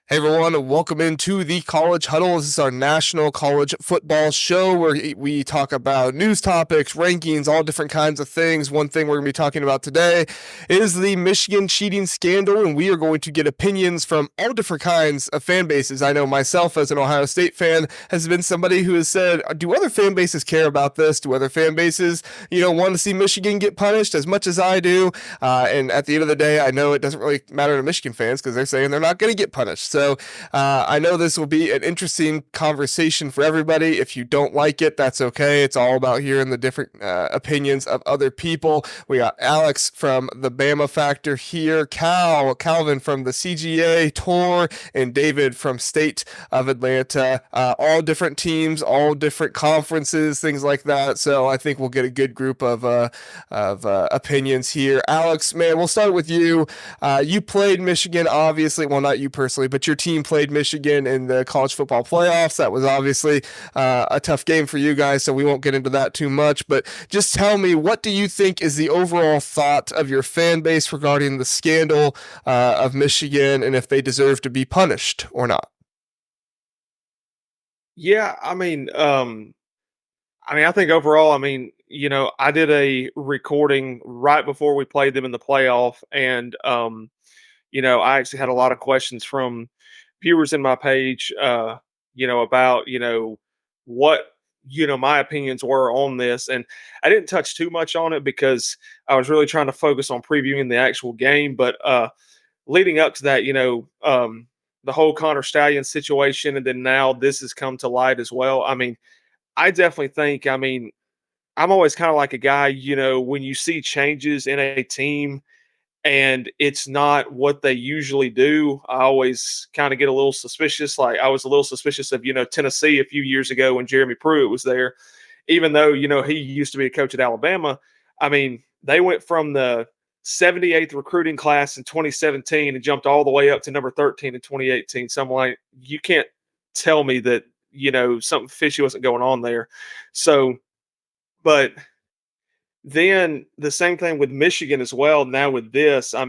Hey everyone, and welcome into the College Huddle. This is our national college football show where we talk about news topics, rankings, all different kinds of things. One thing we're going to be talking about today is the Michigan cheating scandal, and we are going to get opinions from all different kinds of fan bases. I know myself, as an Ohio State fan, has been somebody who has said, do other fan bases care about this? Do other fan bases, want to see Michigan get punished as much as I do? And at the end of the day, I know it doesn't really matter to Michigan fans because they're saying they're not going to get punished. So I know this will be an interesting conversation for everybody. If you don't like it, that's okay. It's all about hearing the different opinions of other people. We got Alex from the Bama Factor here, Calvin from the CGA Tour, and David from State of Atlanta. All different teams, all different conferences, things like that. So I think we'll get a good group of opinions here. Alex, man, we'll start with you. You played Michigan, obviously. Well, not you personally, but your team played Michigan in the college football playoffs. That was obviously a tough game for you guys, so we won't get into that too much. But just tell me, what do you think is the overall thought of your fan base regarding the scandal of Michigan and if they deserve to be punished or not? Yeah, I think overall, I did a recording right before we played them in the playoff, and I actually had a lot of questions from viewers in my page, about what my opinions were on this, and I didn't touch too much on it because I was really trying to focus on previewing the actual game, but leading up to that, the whole Connor Stallions situation, and then now this has come to light as well. I definitely think, I'm always kind of like a guy, when you see changes in a team and it's not what they usually do, I always kind of get a little suspicious. Like I was a little suspicious of, Tennessee a few years ago when Jeremy Pruitt was there, even though, he used to be a coach at Alabama. They went from the 78th recruiting class in 2017 and jumped all the way up to number 13 in 2018. So I'm like, you can't tell me that, something fishy wasn't going on there. So, but then the same thing with Michigan as well. Now with this, I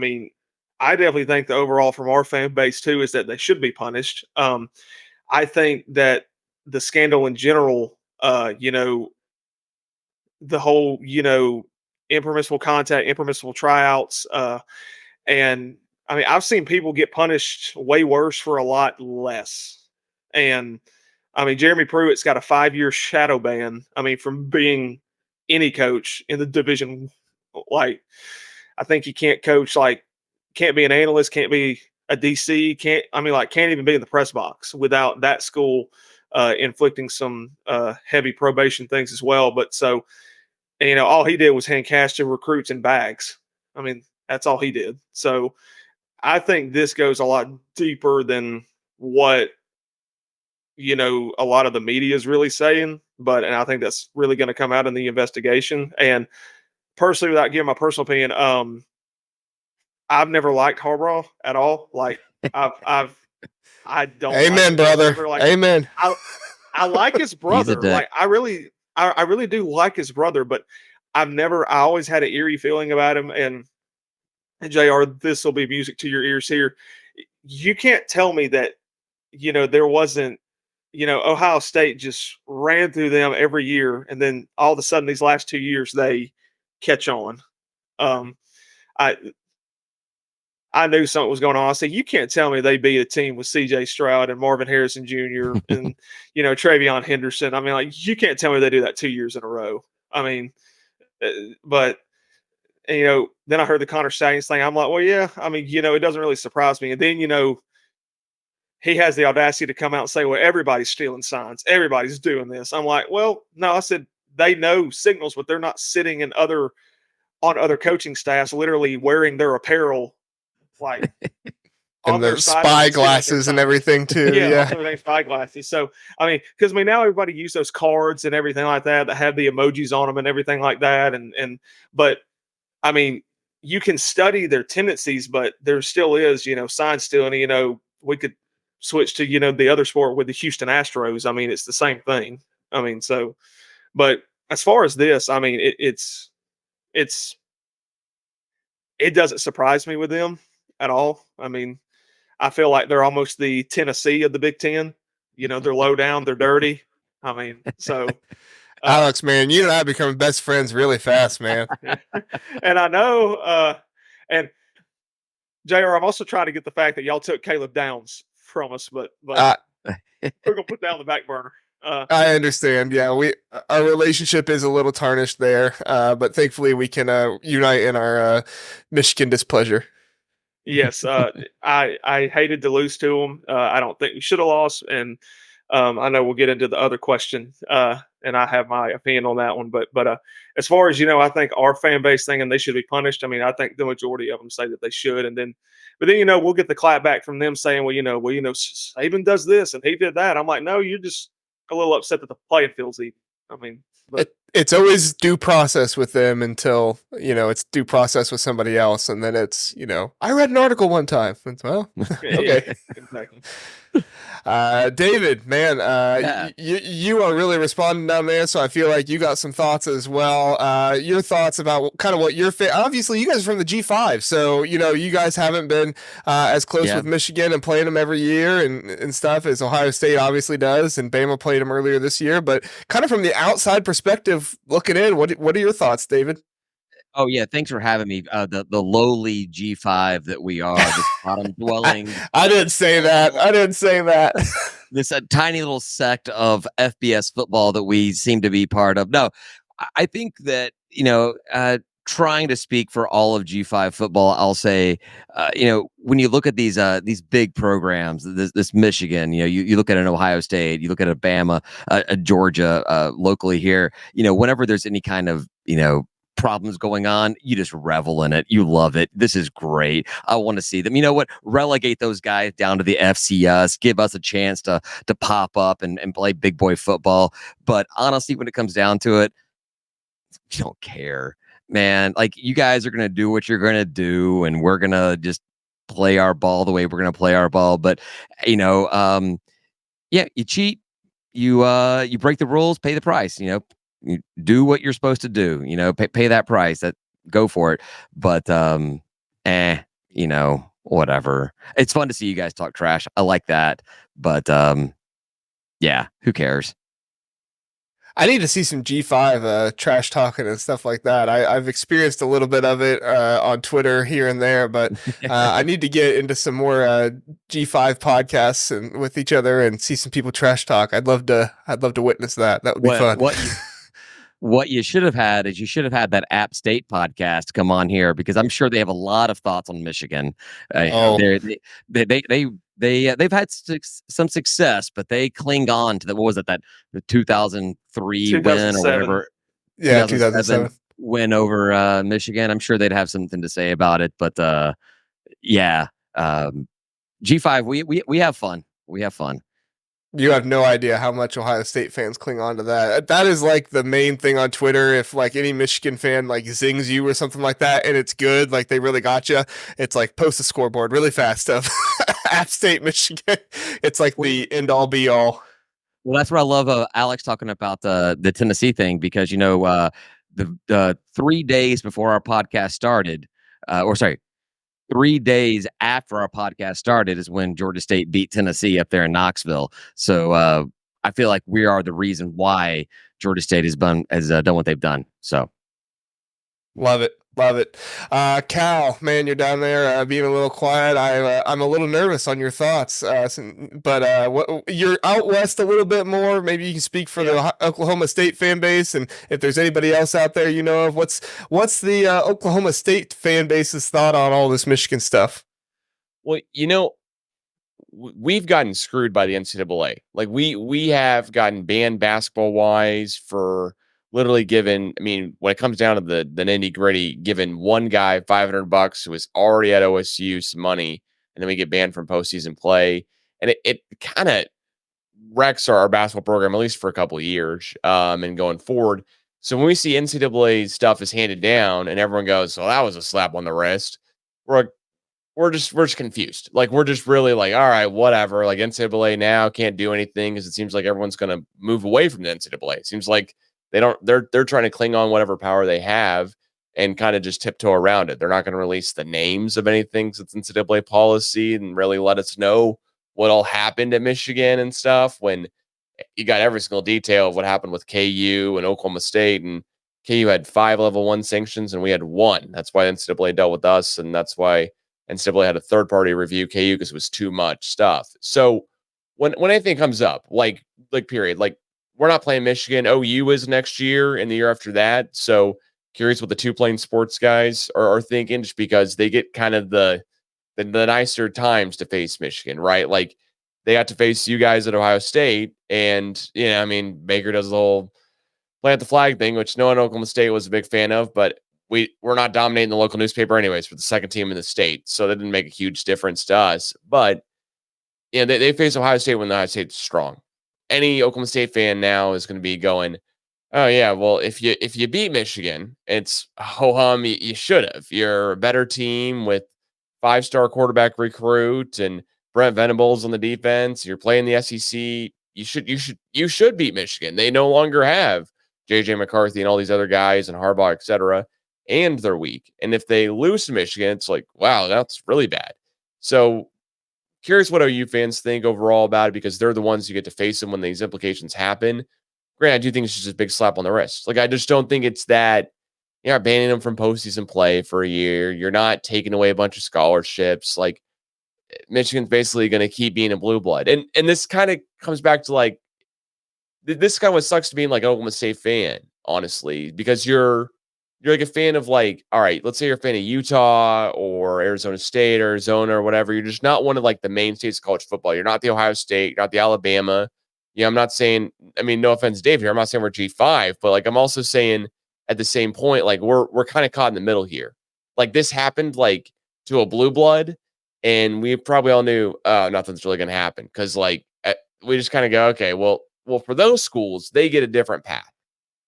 definitely think the overall from our fan base too is that they should be punished. I think that the scandal in general, the whole, impermissible contact, impermissible tryouts, and I've seen people get punished way worse for a lot less. And Jeremy Pruitt's got a 5-year shadow ban. From being any coach in the division. Like, I think he can't coach. Like, can't be an analyst, can't be a DC, can't even be in the press box without that school inflicting some heavy probation things as well. But so, all he did was hand cash to recruits in bags. That's all he did. So I think this goes a lot deeper than what a lot of the media is really saying, and I think that's really going to come out in the investigation. And personally, without giving my personal opinion, I've never liked Harbaugh at all. Like I've I don't like Amen, him brother. whatsoever. Like Amen. I I like his He's a brother. dick. Like I really do like his brother, but I always had an eerie feeling about him. And JR, this will be music to your ears here. You can't tell me that, there wasn't, Ohio State just ran through them every year, and then all of a sudden these last 2 years they catch on. Um, I I knew something was going on. I said, you can't tell me they beat a team with C.J. Stroud and Marvin Harrison Jr. and Travion Henderson. Like you can't tell me they do that 2 years in a row. I mean, but then I heard the Connor Stallions thing. I'm like, well, yeah. It doesn't really surprise me. And then he has the audacity to come out and say, well, everybody's stealing signs. Everybody's doing this. I'm like, well, no, I said they know signals, but they're not sitting on other coaching staffs, literally wearing their apparel like on And their the spy sidelines, sitting at their glasses and signs. everything too. Yeah, Yeah. also their spy glasses. So, because now everybody use those cards and everything like that have the emojis on them and everything like that. But I mean, you can study their tendencies, but there still is, sign stealing. We could switch to, the other sport with the Houston Astros. It's the same thing. So, but as far as this, it's it doesn't surprise me with them at all. I feel like they're almost the Tennessee of the Big Ten. They're low down, they're dirty. I mean, so Alex, man, you and I becoming best friends really fast, man. and I know, and JR, I'm also trying to get the fact that y'all took Caleb Downs from us, but Uh, we're gonna put that on the back burner. I understand. Yeah, our relationship is a little tarnished there, but thankfully we can unite in our Michigan displeasure. Yes, I hated to lose to them. I don't think we should have lost, and I know we'll get into the other question, and I have my opinion on that one. But as far as I think our fan base thinking they should be punished. I mean, I think the majority of them say that they should, but then we'll get the clap back from them saying, Saban does this and he did that. I'm like, no, you're just a little upset that the playing field's even. I mean, it's always due process with them until it's due process with somebody else, and then it's I read an article one time. It's, well, okay, yeah, exactly. David, man, you are really responding down there, so I feel like you got some thoughts as well. Your thoughts about kind of what you're obviously you guys are from the G5, so you guys haven't been as close with Michigan and playing them every year and stuff as Ohio State obviously does, and Bama played them earlier this year. But kind of from the outside perspective looking in, what are your thoughts, David? Oh yeah, thanks for having me. The lowly G5 that we are, this bottom dwelling. I didn't say that. I didn't say that. This tiny little sect of FBS football that we seem to be part of. No, I think that trying to speak for all of G5 football, I'll say, when you look at these big programs, this Michigan, you look at an Ohio State, you look at a Bama, a Georgia, locally here, whenever there's any kind of problems going on, you just revel in it. You love it. This is great. I want to see them. You know what? Relegate those guys down to the FCS. Give us a chance to pop up and play big boy football. But honestly, when it comes down to it, you don't care, man. Like, you guys are going to do what you're going to do, and we're going to just play our ball the way we're going to play our ball. But, you cheat, you break the rules, pay the price, you do what you're supposed to do, pay that price, that go for it. But, whatever. It's fun to see you guys talk trash. I like that. But, yeah, who cares? I need to see some G5 trash talking and stuff like that. I've experienced a little bit of it on Twitter here and there, but I need to get into some more G5 podcasts and with each other and see some people trash talk. I'd love to witness that. That would be fun. What you should have had is that App State podcast come on here, because I'm sure they have a lot of thoughts on Michigan. They've had some success, but they cling on to the 2003 win or whatever. Yeah, 2007 win over Michigan. I'm sure they'd have something to say about it. But G5, we have fun. We have fun. You have no idea how much Ohio State fans cling on to that. That is like the main thing on Twitter. If like any Michigan fan like zings you or something like that, and it's good, like they really got you, it's like post the scoreboard really fast of App State, Michigan. It's like the end all be all. Well, that's what I love Alex talking about the Tennessee thing, because the 3 days before our podcast started, 3 days after our podcast started is when Georgia State beat Tennessee up there in Knoxville. So I feel like we are the reason why Georgia State has done what they've done. So love it. Cal, man, you're down there being a little quiet. I'm a little nervous on your thoughts, but you're out west a little bit more. Maybe you can speak for the Oklahoma State fan base, and if there's anybody else out there of, what's the Oklahoma State fan base's thought on all this Michigan stuff? Well, we've gotten screwed by the NCAA. Like we have gotten banned basketball wise for literally given, when it comes down to the nitty gritty, given one guy $500 who was already at OSU some money, and then we get banned from postseason play. And it kind of wrecks our basketball program, at least for a couple of years, and going forward. So when we see NCAA stuff is handed down and everyone goes, "Well, that was a slap on the wrist," we're just confused. Like, we're just really like, all right, whatever. Like, NCAA now can't do anything because it seems like everyone's going to move away from the NCAA. It seems like they're trying to cling on whatever power they have. and kind of just tiptoe around it. They're not going to release the names of anything since NCAA policy and really let us know what all happened at Michigan and stuff, when you got every single detail of what happened with KU and Oklahoma State. And KU had 5 level 1 sanctions and we had 1. That's why NCAA dealt with us. And that's why NCAA had a third party review KU, because it was too much stuff. So when anything comes up, like period, like we're not playing Michigan. OU is next year and the year after that. So curious what the 2 Plain Sports guys are thinking, just because they get kind of the nicer times to face Michigan, right? Like they got to face you guys at Ohio State, and I mean, Baker does the whole plant the flag thing, which no one in Oklahoma State was a big fan of, but we're not dominating the local newspaper anyways for the second team in the state, so that didn't make a huge difference to us. But they face Ohio State when the Ohio State's strong. Any Oklahoma State fan now is going to be going, oh yeah, well, if you beat Michigan, it's ho hum. You should have. You're a better team with 5-star quarterback recruit and Brent Venables on the defense. You're playing the SEC. You should beat Michigan. They no longer have JJ McCarthy and all these other guys and Harbaugh, etc. And they're weak. And if they lose to Michigan, it's like, wow, that's really bad. So curious what OU fans think overall about it, because they're the ones who get to face them when these implications happen. Granted, I do think it's just a big slap on the wrist. Like, I just don't think it's that you're not banning them from postseason play for a year. You're not taking away a bunch of scholarships. Like, Michigan's basically going to keep being a blue blood. And this kind of comes back to like, this kind of what sucks to being like an Oklahoma State fan, honestly, because you're like a fan of like, all right, let's say you're a fan of Utah or Arizona State or Arizona or whatever. You're just not one of like the mainstays of college football. You're not the Ohio State, you're not the Alabama. I'm not saying, I mean, no offense, Dave here. I'm not saying we're G5, but like, I'm also saying at the same point, like we're kind of caught in the middle here. Like this happened like to a blue blood, and we probably all knew nothing's really going to happen. Cause like we just kind of go, okay, well, for those schools, they get a different path.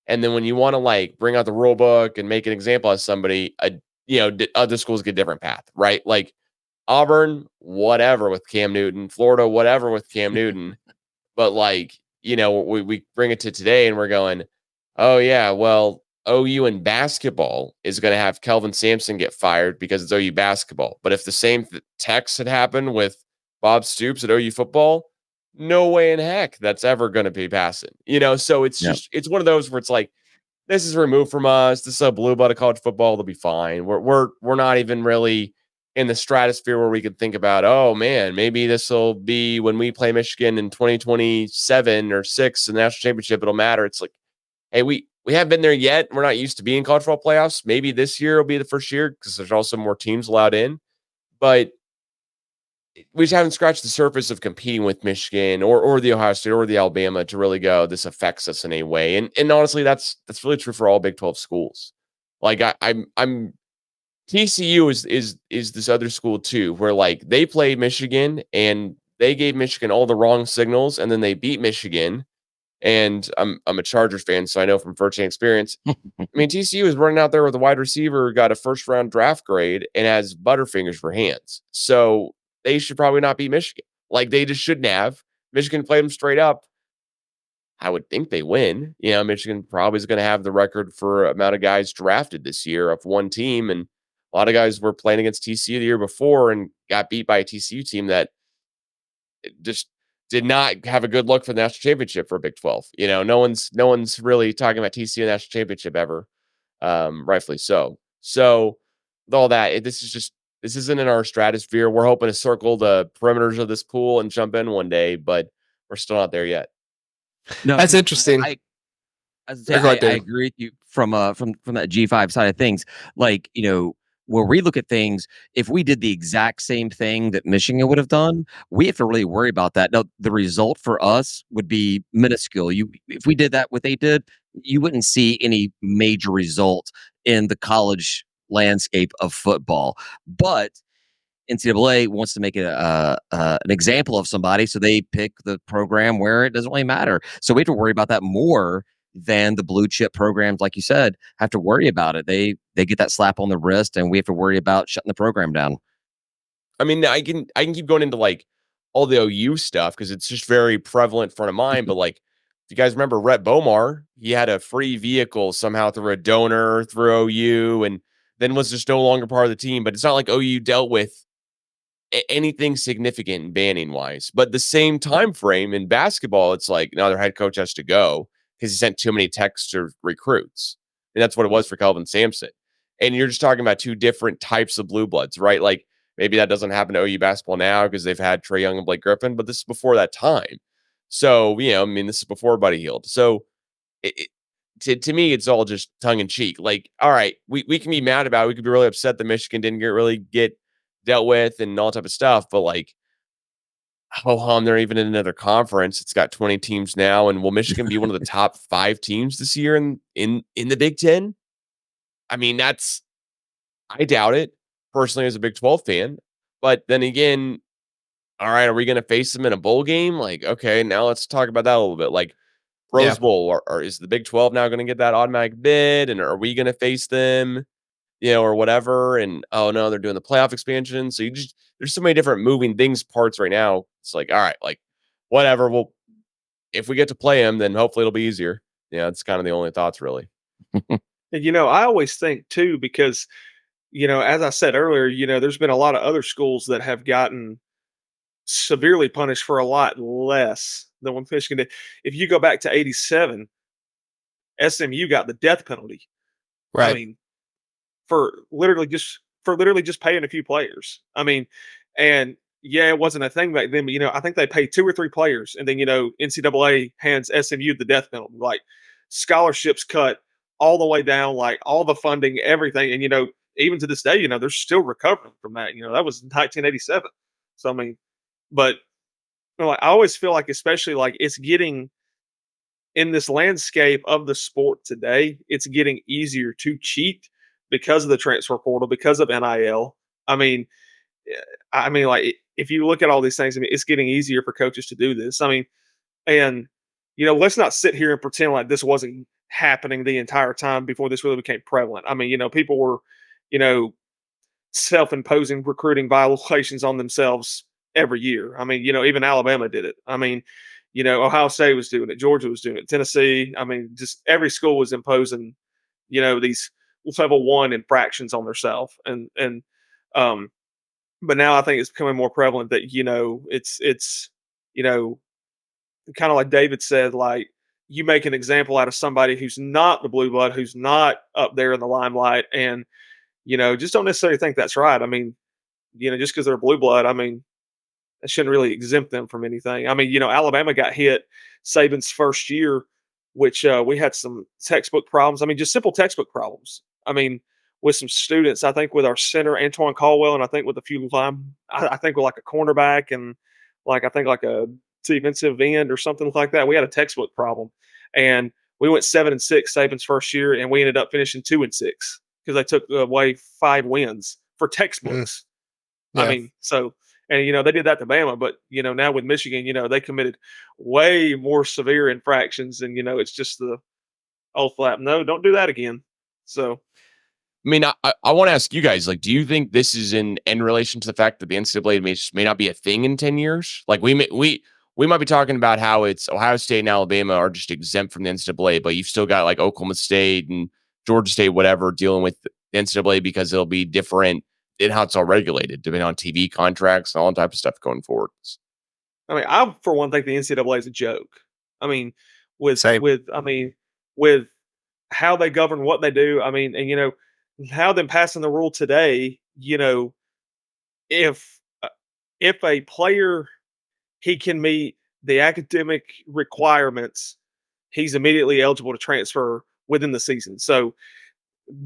And then when you want to like bring out the rule book and make an example of somebody, other schools get a different path, right? Like Auburn, whatever with Cam Newton, Florida, whatever with Cam Newton. But like, we bring it to today and we're going, oh yeah, well, OU in basketball is going to have Kelvin Sampson get fired because it's OU basketball. But if the same text had happened with Bob Stoops at OU football, no way in heck that's ever going to be passing. So it's just, it's one of those where it's like, this is removed from us. This is a blue blood of college football. They'll be fine. We're not even really in the stratosphere where we could think about, oh man, maybe this will be when we play Michigan in 2027 or 6 in the national championship. It'll matter. It's like, hey, we haven't been there yet. We're not used to being college football playoffs. Maybe this year will be the first year because there's also more teams allowed in, but we just haven't scratched the surface of competing with Michigan or the Ohio State or the Alabama to really go, this affects us in a way. And honestly, that's really true for all Big 12 schools. Like I'm TCU is this other school too, where like they played Michigan and they gave Michigan all the wrong signals, and then they beat Michigan. And I'm a Chargers fan, so I know from firsthand experience. I mean, TCU is running out there with a wide receiver who got a first-round draft grade and has butterfingers for hands. So they should probably not beat Michigan. Like they just shouldn't have. Michigan played them straight up. I would think they win. Michigan probably is going to have the record for amount of guys drafted this year of one team, and a lot of guys were playing against TCU the year before and got beat by a TCU team that just did not have a good look for the national championship for Big 12. No one's really talking about TCU national championship ever, rightfully so. So with all that, this isn't in our stratosphere. We're hoping to circle the perimeters of this pool and jump in one day, but we're still not there yet. No, that's interesting. I agree with you from that G5 side of things. Like, where we look at things, if we did the exact same thing that Michigan would have done, we have to really worry about that. Now, the result for us would be minuscule. If we did that, what they did, you wouldn't see any major result in the college landscape of football. But NCAA wants to make it an example of somebody, so they pick the program where it doesn't really matter. So we have to worry about that more than the blue chip programs, like you said, have to worry about it. They get that slap on the wrist, and we have to worry about shutting the program down. I mean, I can keep going into like all the OU stuff because it's just very prevalent front of mind. But like you guys remember Rhett Bomar, he had a free vehicle somehow through a donor through OU, and then was just no longer part of the team. But it's not like OU dealt with anything significant banning wise. But the same time frame in basketball, it's like now their head coach has to go because he sent too many texts to recruits, and that's what it was for Kelvin Sampson. And you're just talking about two different types of blue bloods, right? Like maybe that doesn't happen to OU basketball now because they've had Trae Young and Blake Griffin, but this is before that time. So, I mean, this is before Buddy Hield. So, to me, it's all just tongue in cheek. Like, all right, we can be mad about it. We could be really upset that Michigan didn't really get dealt with and all type of stuff. But like, they're even in another conference. It's got 20 teams now. And will Michigan be one of the top 5 teams this year in the Big Ten? I mean, I doubt it personally as a Big 12 fan. But then again, all right, are we going to face them in a bowl game? Like, okay, now let's talk about that a little bit. Like, Rose Bowl, or is the Big 12 now going to get that automatic bid? And are we going to face them, or whatever? And oh no, they're doing the playoff expansion. So there's so many different moving parts right now. It's like, all right, like whatever. If we get to play them, then hopefully it'll be easier. Yeah, it's kind of the only thoughts really. And, I always think too, because, as I said earlier, there's been a lot of other schools that have gotten severely punished for a lot less than what Michigan did. If you go back to 87, SMU got the death penalty. Right. I mean, for literally just paying a few players. I mean, and yeah, it wasn't a thing back then, but I think they paid 2 or 3 players, and then NCAA hands SMU the death penalty, like scholarships cut all the way down, like all the funding, everything, and even to this day, they're still recovering from that. That was 1987. So I mean, but like, I always feel like, especially like it's getting in this landscape of the sport today, it's getting easier to cheat because of the transfer portal, because of NIL. I mean, like if you look at all these things, I mean, it's getting easier for coaches to do this. I mean, and let's not sit here and pretend like this wasn't happening the entire time before this really became prevalent. I mean, people were, self-imposing recruiting violations on themselves every year. I mean, even Alabama did it. I mean, Ohio State was doing it, Georgia was doing it, Tennessee. I mean, just every school was imposing, these level 1 infractions on themselves. But now I think it's becoming more prevalent that, it's kind of like David said, like you make an example out of somebody who's not the blue blood, who's not up there in the limelight, and just don't necessarily think that's right. I mean, just because they're blue blood, I mean, that shouldn't really exempt them from anything. I mean, Alabama got hit Saban's first year, which we had some textbook problems. I mean, just simple textbook problems. I mean, with some students, I think with our center, Antoine Caldwell, and I think with a few I think with like a cornerback and I think like a defensive end or something like that. We had a textbook problem, and we went 7-6 Saban's first year, and we ended up finishing 2-6 because they took away 5 wins for textbooks. Yeah. I mean, so, and they did that to Bama, but now with Michigan, they committed way more severe infractions, and it's just the old flap. No, don't do that again. So, I mean, I want to ask you guys, like, do you think this is in relation to the fact that the NCAA may not be a thing in 10 years? Like, we might be talking about how it's Ohio State and Alabama are just exempt from the NCAA, but you've still got like Oklahoma State and Georgia State, whatever, dealing with the NCAA because it'll be different in how it's all regulated, depending on TV contracts and all that type of stuff going forward. I mean, I for one think the NCAA is a joke. I mean, with how they govern what they do. I mean, and how them passing the rule today. If a player he can meet the academic requirements, he's immediately eligible to transfer within the season. So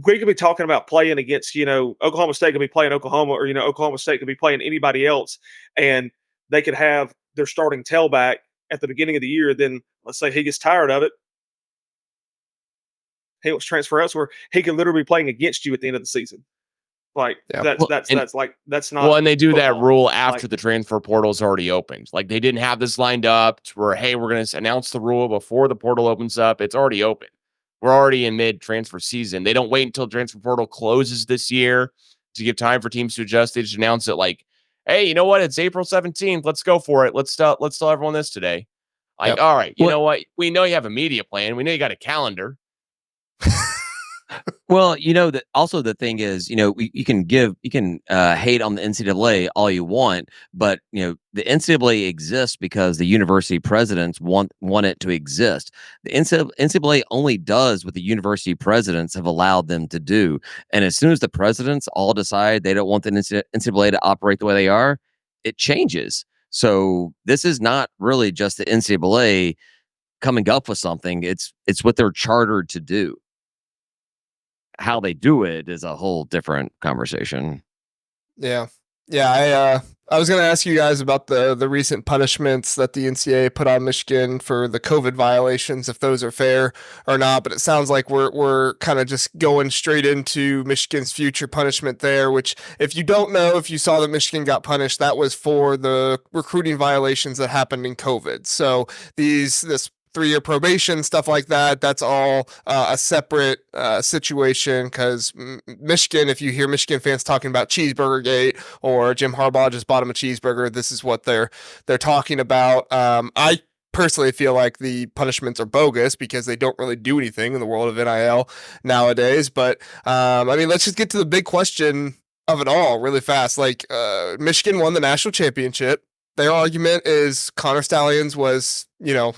we could be talking about playing against, Oklahoma State could be playing Oklahoma, or, Oklahoma State could be playing anybody else, and they could have their starting tailback at the beginning of the year. Then let's say he gets tired of it. He wants to transfer elsewhere. He could literally be playing against you at the end of the season. Like that's not well, and they do football. That rule after the transfer portal is already opened. Like they didn't have this lined up to where, hey, we're going to announce the rule before the portal opens up. It's already open. We're already in mid transfer season. They don't wait until transfer portal closes this year to give time for teams to adjust. They just announce it like, hey, you know what? It's April 17th. Let's go for it. Let's tell everyone this today. Like, Yep. all right, you Well- know what? We know you have a media plan. We know you got a calendar. Well, that also the thing is, you can hate on the NCAA all you want, but the NCAA exists because the university presidents want it to exist. The NCAA only does what the university presidents have allowed them to do, and as soon as the presidents all decide they don't want the NCAA to operate the way they are, it changes. So this is not really just the NCAA coming up with something; it's what they're chartered to do. How they do it is a whole different conversation. Yeah. Yeah, I was going to ask you guys about the recent punishments that the NCAA put on Michigan for the COVID violations, if those are fair or not. But it sounds like we're kind of just going straight into Michigan's future punishment there. Which, if you don't know, if you saw that Michigan got punished, that was for the recruiting violations that happened in COVID. So this 3-year probation, stuff like that. That's all a separate situation because Michigan, if you hear Michigan fans talking about Cheeseburger Gate or Jim Harbaugh just bought him a cheeseburger, this is what they're talking about. I personally feel like the punishments are bogus because they don't really do anything in the world of NIL nowadays. But I mean, let's just get to the big question of it all really fast. Like Michigan won the national championship. Their argument is Connor Stallions was,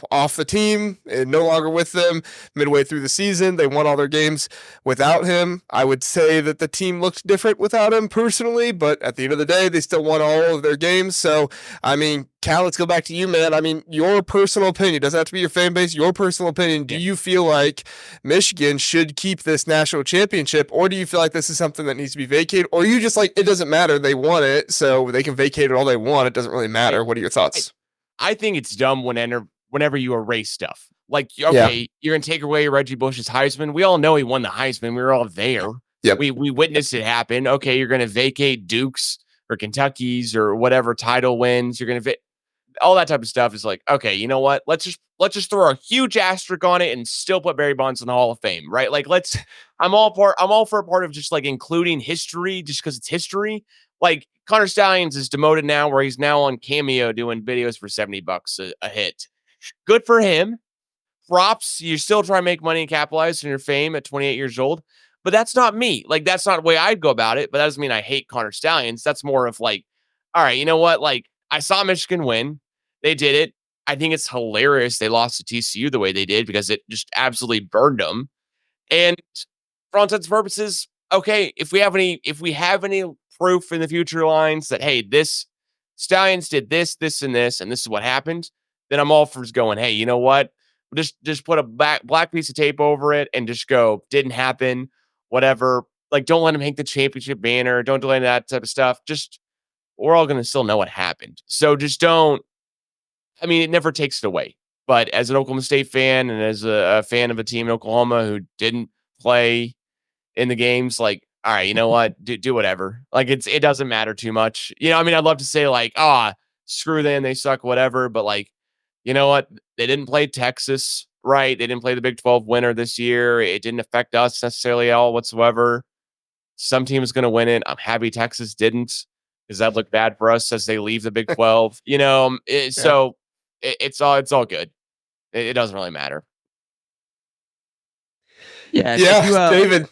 off the team and no longer with them midway through the season. They won all their games without him. I would say that the team looked different without him personally, but at the end of the day, they still won all of their games. So, I mean, Cal, let's go back to you, man. I mean, your personal opinion, doesn't have to be your fan base, your personal opinion. Do you feel like Michigan should keep this national championship, or do you feel like this is something that needs to be vacated, or you just like, it doesn't matter, they won it, so they can vacate it all they want, it doesn't really matter? What are your thoughts? I think it's dumb whenever you erase stuff. Like, okay, you're going to take away Reggie Bush's Heisman. We all know he won the Heisman. We were all there. Yep. We witnessed it happen. Okay, you're going to vacate Duke's or Kentucky's or whatever title wins. You're going to all that type of stuff is like, okay, you know what? Let's just throw a huge asterisk on it and still put Barry Bonds in the Hall of Fame, right? Like, I'm all for a part of just like including history just because it's history. Like, Connor Stallions is demoted now where he's now on Cameo doing videos for $70 a hit. Good for him. Props. You still try to make money and capitalize on your fame at 28 years old. But that's not me. Like, that's not the way I'd go about it. But that doesn't mean I hate Connor Stallions. That's more of like, all right, you know what? Like, I saw Michigan win. They did it. I think it's hilarious they lost to TCU the way they did because it just absolutely burned them. And for all intents and purposes, okay, if we have any proof in the future lines that, hey, this Stallions did this, and this is what happened, then I'm all for going, hey, you know what? Just put a black piece of tape over it and just go, didn't happen, whatever. Like, don't let him hang the championship banner. Don't do any of that type of stuff. Just, we're all going to still know what happened. So just don't. I mean, it never takes it away. But as an Oklahoma State fan and as a fan of a team in Oklahoma who didn't play in the games, like, all right, you know what? Do whatever. Like, it doesn't matter too much. I mean, I'd love to say like, screw them, they suck, whatever. But like, you know what? They didn't play Texas, right? They didn't play the Big 12 winner this year. It didn't affect us necessarily at all whatsoever. Some team's going to win it. I'm happy Texas didn't because that looked bad for us as they leave the Big 12. So it's all good. It doesn't really matter. Yeah, David.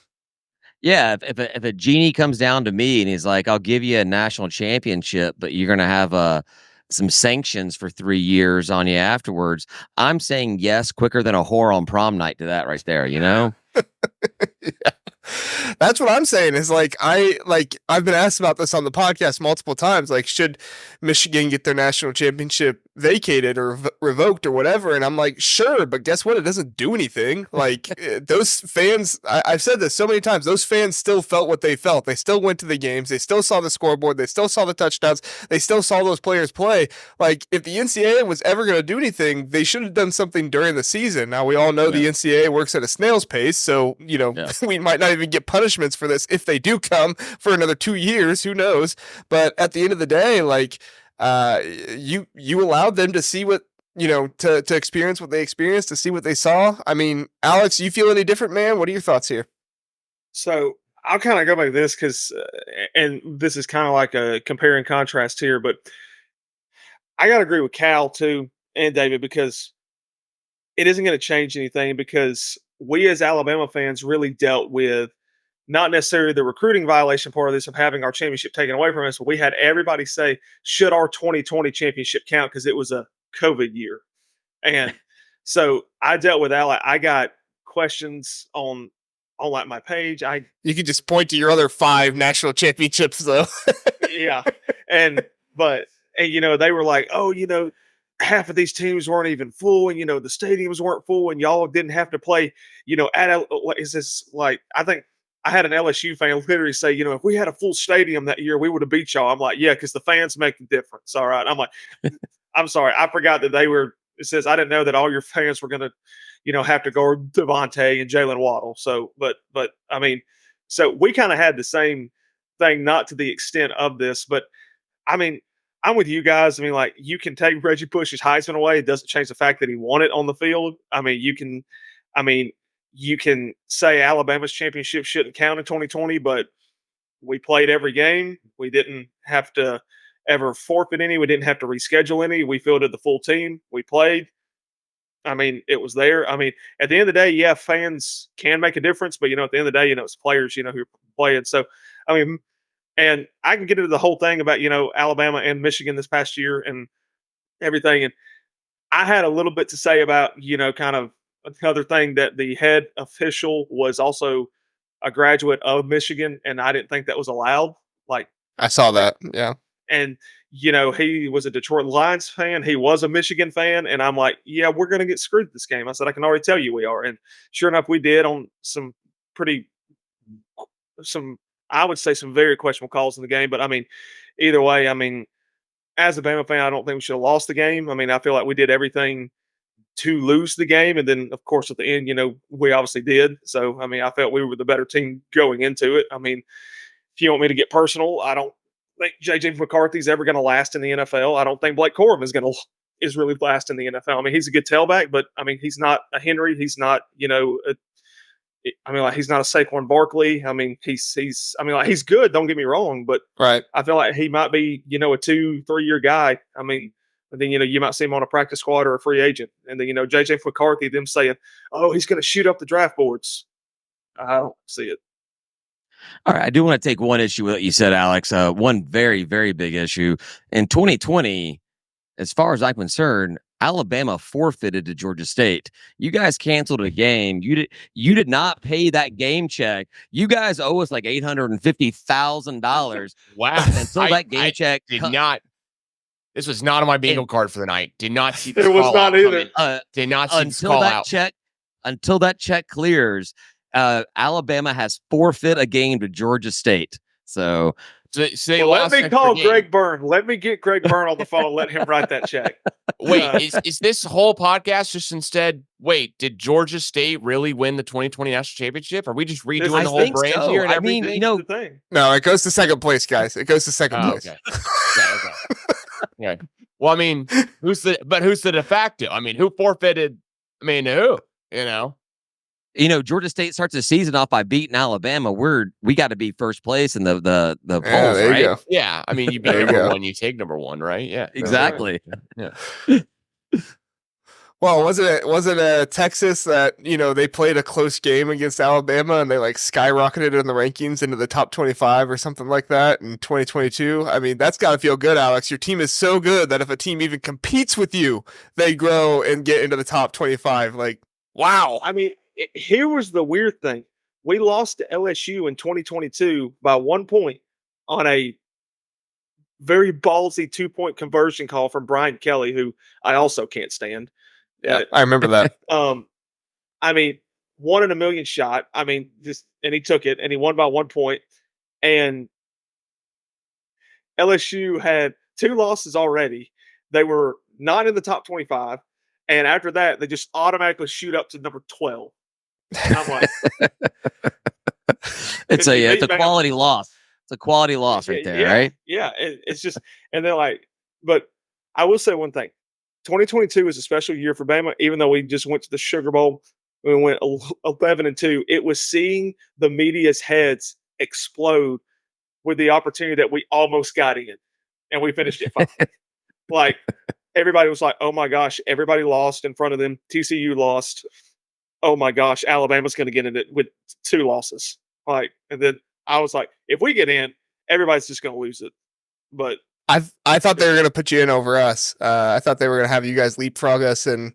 Yeah, if a genie comes down to me and he's like, "I'll give you a national championship, but you're gonna have some sanctions for 3 years on you afterwards," I'm saying yes quicker than a whore on prom night to that right there. Yeah. That's what I'm saying is I've been asked about this on the podcast multiple times. Like, should Michigan get their national championship vacated or revoked or whatever? And I'm like, sure, but guess what? It doesn't do anything. Like, those fans, I've said this so many times, those fans still felt what they felt. They still went to the games. They still saw the scoreboard. They still saw the touchdowns. They still saw those players play. Like, if the NCAA was ever going to do anything, they should have done something during the season. Now, we all know the NCAA works at a snail's pace, so, we might not even get punishments for this if they do come for another 2 years. Who knows? But at the end of the day, like, you allowed them to see what, to experience what they experienced, to see what they saw. I mean, Alex, you feel any different, man? What are your thoughts here? So I'll kind of go back to this because, and this is kind of like a compare and contrast here, but I got to agree with Cal too and David because it isn't going to change anything because we as Alabama fans really dealt with not necessarily the recruiting violation part of this of having our championship taken away from us, but we had everybody say, should our 2020 championship count because it was a COVID year. And so I dealt with that. Like, I got questions on like my page. You could just point to your other 5 national championships, though. Yeah. But they were like, oh, half of these teams weren't even full, and the stadiums weren't full, and y'all didn't have to play, what is this like? I think I had an LSU fan literally say, if we had a full stadium that year, we would have beat y'all. I'm like, yeah, because the fans make the difference. All right. I'm like, I'm sorry, I forgot that they were. It says I didn't know that all your fans were gonna, have to go Devontae and Jalen Waddle. So, but I mean, so we kind of had the same thing, not to the extent of this, but I mean, I'm with you guys. I mean, like, you can take Reggie Bush's Heisman away. It doesn't change the fact that he won it on the field. I mean, you can say Alabama's championship shouldn't count in 2020, but we played every game. We didn't have to ever forfeit any. We didn't have to reschedule any. We fielded the full team. We played. I mean, it was there. I mean, at the end of the day, yeah, fans can make a difference, but at the end of the day, it's players, who are playing. So, I mean, and I can get into the whole thing about, Alabama and Michigan this past year and everything. And I had a little bit to say about, kind of another thing, that the head official was also a graduate of Michigan, and I didn't think that was allowed. Like, I saw that. Yeah. And, he was a Detroit Lions fan. He was a Michigan fan. And I'm like, yeah, we're going to get screwed this game. I said, I can already tell you we are. And sure enough, we did on I would say some very questionable calls in the game. But I mean, either way, I mean, as a Bama fan, I don't think we should have lost the game. I mean, I feel like we did everything to lose the game. And then, of course, at the end, we obviously did. So, I mean, I felt we were the better team going into it. I mean, if you want me to get personal, I don't think J.J. McCarthy's ever going to last in the NFL. I don't think Blake Corum is really last in the NFL. I mean, he's a good tailback, but I mean, he's not a Henry. He's not, he's not a Saquon Barkley. I mean, he's good. Don't get me wrong, but right. I feel like he might be, a 2-3 year guy. I mean, but then, you might see him on a practice squad or a free agent. And then, J.J. McCarthy, them saying, oh, he's going to shoot up the draft boards. I don't see it. All right. I do want to take one issue with what you said, Alex. One very, very big issue. In 2020, as far as I'm concerned, Alabama forfeited to Georgia State. You guys canceled a game. You did not pay that game check. You guys owe us like $850,000. Wow. Until that game check did not. This was not on my bingo card for the night. Did not see it was not either. Did not see this call out. Until that check clears, Alabama has forfeit a game to Georgia State. So let me call Greg Byrne. Let me get Greg Byrne on the phone and let him write that check. Wait, is this whole podcast just instead? Wait, did Georgia State really win the 2020 national championship? Are we just redoing the whole brand here? And everything? No, it goes to second place, guys. It goes to second place. Okay. Okay. Well, I mean, who's the de facto? I mean, who forfeited? I mean, who? Georgia State starts the season off by beating Alabama. We got to be first place in the polls, there right? You go. Yeah, I mean, you beat number one, you take number one, right? Yeah, exactly. Yeah. Well, wasn't it Texas that they played a close game against Alabama and they like skyrocketed in the rankings into the top 25 or something like that in 2022? I mean, that's got to feel good, Alex. Your team is so good that if a team even competes with you, they grow and get into the top 25. Like, wow. I mean. Here was the weird thing. We lost to LSU in 2022 by 1 point on a very ballsy 2-point conversion call from Brian Kelly, who I also can't stand. Yeah, I remember that. I mean, 1 in a million shot. I mean, and he took it and he won by 1 point. And LSU had 2 losses already. They were not in the top 25. And after that, they just automatically shoot up to number 12. And I'm like, it's a quality loss. It's a quality loss right there, right? Yeah. It's just, and they're like, but I will say one thing. 2022 is a special year for Bama, even though we just went to the Sugar Bowl. We went 11-2. It was seeing the media's heads explode with the opportunity that we almost got in, and we finished at 5. Like, everybody was like, "Oh my gosh, everybody lost in front of them. TCU lost. Oh my gosh, Alabama's going to get in it with 2 losses." Like, and then I was like, if we get in, everybody's just going to lose it. But I thought they were going to put you in over us. I thought they were going to have you guys leapfrog us and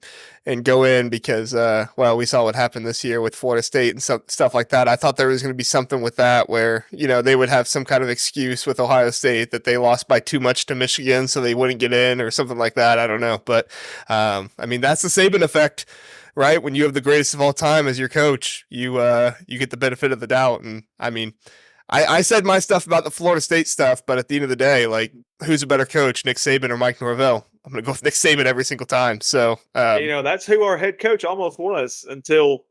go in because, well, we saw what happened this year with Florida State and stuff like that. I thought there was going to be something with that where, you know, they would have some kind of excuse with Ohio State that they lost by too much to Michigan so they wouldn't get in or something like that. I don't know. But, I mean, that's the Saban effect, right? When you have the greatest of all time as your coach, you get the benefit of the doubt. And I mean, I said my stuff about the Florida State stuff, but at the end of the day, like, who's a better coach, Nick Saban or Mike Norvell? I'm going to go with Nick Saban every single time. So, you know, that's who our head coach almost was until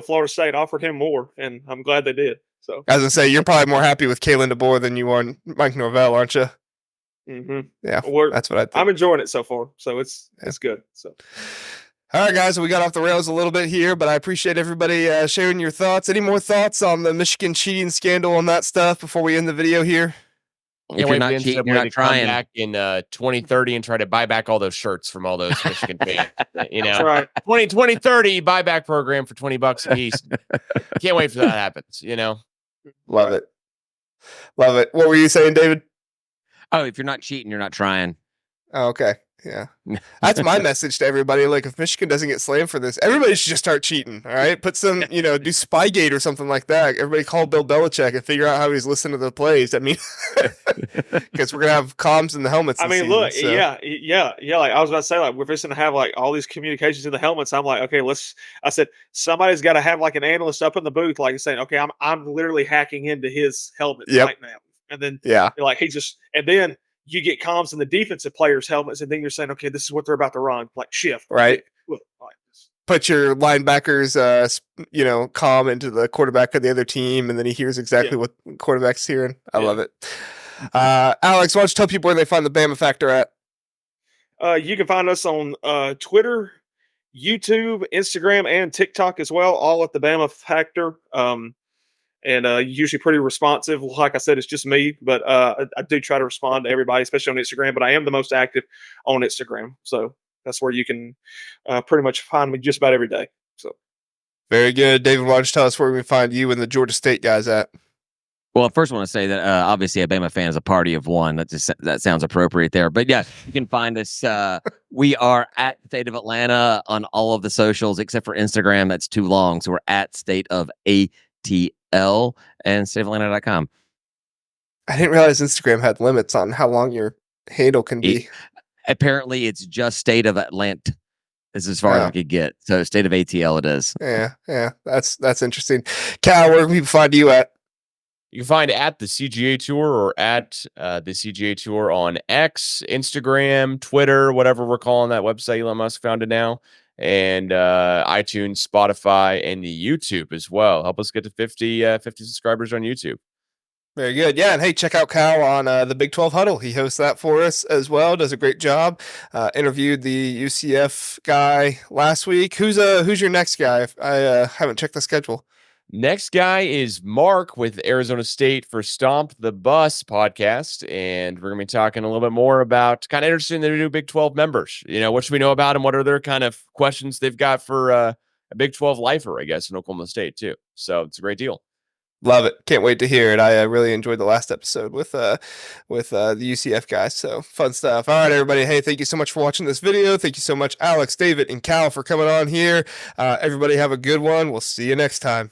Florida State offered him more, and I'm glad they did. So, as I say, you're probably more happy with Kalen DeBoer than you are Mike Norvell, aren't you? Mm-hmm. Yeah, that's what I think. I'm enjoying it so far, so it's good. So. All right, guys, we got off the rails a little bit here, but I appreciate everybody sharing your thoughts. Any more thoughts on the Michigan cheating scandal and that stuff before we end the video here? If you're not cheating, you're not trying. Come back in 2030 and try to buy back all those shirts from all those Michigan fans. You know, right. 2030 buyback program for $20 a piece. Can't wait for that happens. You know, love it. What were you saying, David? Oh, if you're not cheating, you're not trying. Oh, okay. Yeah. That's my message to everybody. Like, if Michigan doesn't get slammed for this, everybody should just start cheating. All right. Put some, do Spygate or something like that. Everybody call Bill Belichick and figure out how he's listening to the plays. I mean, because we're going to have comms in the helmets. I mean, look, so. Yeah. Like, I was about to say, like, we're fixing to have like all these communications in the helmets. I'm like, okay, I said, somebody's got to have like an analyst up in the booth, like saying, okay, I'm literally hacking into his helmet right now. And then, like, and then you get comms in the defensive players' helmets, and then you're saying, okay, this is what they're about to run, like shift. Right. Put your linebackers, comm into the quarterback of the other team, and then he hears exactly what quarterback's hearing. I love it. Alex, why don't you tell people where they find the Bama Factor at? You can find us on Twitter, YouTube, Instagram, and TikTok as well, all at the Bama Factor. And usually pretty responsive. Like I said, it's just me, but I do try to respond to everybody, especially on Instagram. But I am the most active on Instagram, so that's where you can pretty much find me just about every day. So, very good, David. Why don't you tell us where we can find you and the Georgia State guys at? Well, first I want to say that obviously a Bama fan is a party of one. That sounds appropriate there. But yeah, you can find us. We are at State of Atlanta on all of the socials except for Instagram. That's too long. So we're at State of ATL and stateofatlanta.com. I didn't realize Instagram had limits on how long your handle can be. Apparently, it's just State of Atlanta. This is as far as I could get. So State of ATL it is. Yeah. That's interesting. Cal, where can people find you at? You can find at the CGA Tour or at the CGA Tour on X, Instagram, Twitter, whatever we're calling that website Elon Musk founded now, and iTunes, Spotify, and the YouTube as well. Help us get to 50 subscribers on YouTube. Very good. Yeah, and hey, check out Cal on the Big 12 Huddle. He hosts that for us as well. Does a great job. Interviewed the UCF guy last week. Who's your next guy? I haven't checked the schedule. Next guy is Mark with Arizona State for Stomp the Bus podcast, and we're going to be talking a little bit more about kind of interested in the new Big 12 members. What should we know about them? What are their kind of questions they've got for a Big 12 lifer, I guess, in Oklahoma State too. So it's a great deal. Love it. Can't wait to hear it. I really enjoyed the last episode with the UCF guys. So fun stuff. All right, everybody. Hey, thank you so much for watching this video. Thank you so much, Alex, David, and Cal for coming on here. Everybody have a good one. We'll see you next time.